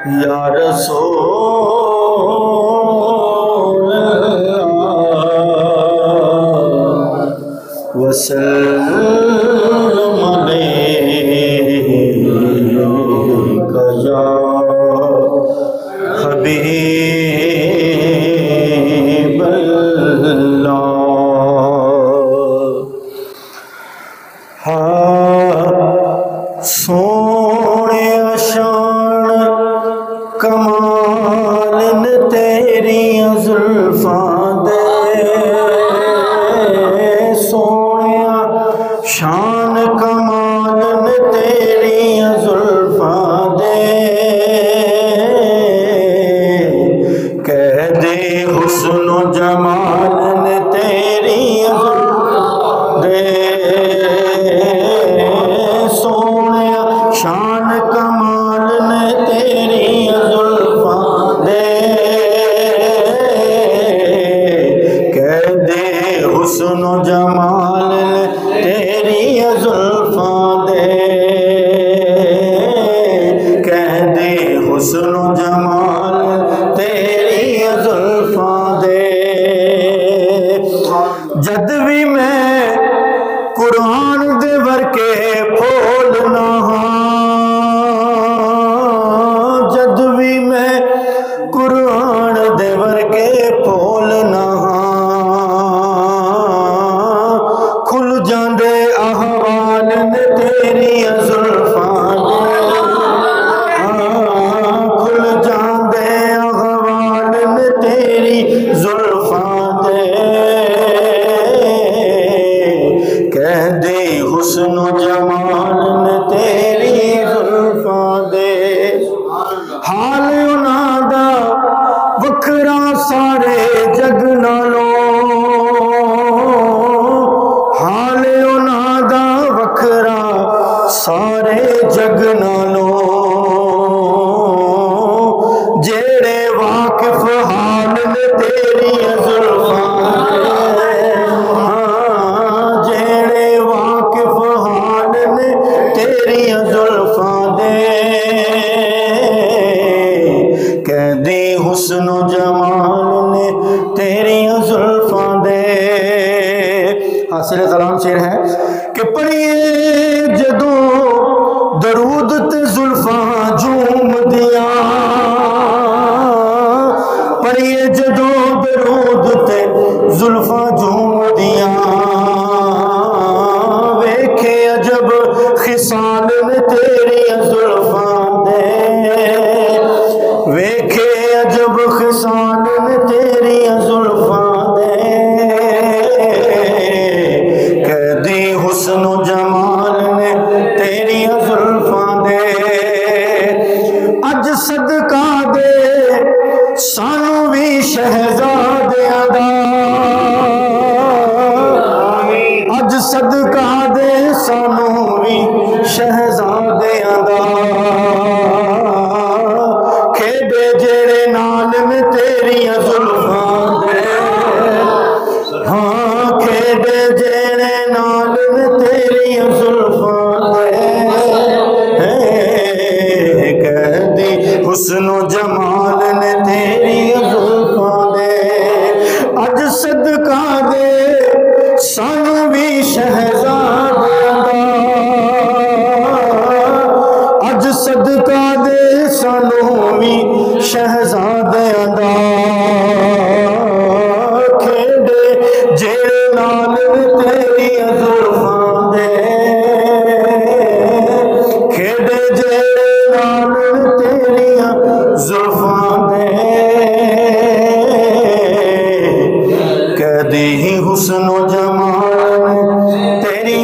या रसूल वसल्लम अलैका या हबीबल्लाह। सोने शान कमाल न तेरी जुल्फां दे, सोने शान कमाल न तेरी जुल्फां दे, कह दे हुस्न जमाल न तेरी जुल्फां दे, शान कमाल ने तेरी जुल्फां दे, कह दे हुस्न जमाल ने तेरी जुल्फां दे, कह दे हुस्न जमाल तेरी जुल्फां दे। जद भी मैं कुरान दे वर्के फूल ना, जद भी मैं कुरान दे वर्के फूल ना, खुल जांदे अहवाल ने तेरी जुल्फां दे, खुल जांदे अहवाल ने तेरी जुल्फां दे, कह दे हुस्न जमाल ने तेरी जुल्फां दे। हाल उन्हां दा वखरा सारे जग नालों, हाल उन्हां दा वखरा सारे जग नालों, जेड़े वाकिफ हाल ने तेरी जुल्फां दे, जेड़े वाकिफ हाल ने तेरी जुल्फां दे, कह दे हुस्न जमाल ने तेरी जुल्फां दे। हासिल कलाम शेर है कि पढ़िए जदों दरूद ते जुल्फां झूम दिया, पढ़िए जदों दरूद ते जुल्फां झूम दिया, वेखे अजब खिसाल ने तेरी जुल्फां दे, वेखे अजब खिसाल ने तेरी जुल्फां दे, कह दे हुस्न जमाल ने तेरी जुल्फां दे। अज सदका दे सानू भी शहजादियां दा, अज सदका दे सानू भी शहजादियां दा, खेडे जेड़े नाल में तेरी जुल्फां दे, हाँ खेडे जेड़े नाल में तेरी जुल्फां दे, कह दे हुस्न जमाल ने तेरी जुल्फां दे। अज सदका दे सानू भी शहजादियां दा, अज सदका दे सानू भी शहजादियां दा, खेडे जेड़े नाल तेरी जुल्फां दे, खेडे जेड़े नाल तेरी जुल्फां दे, कह दे हुस्न जमाल तेरी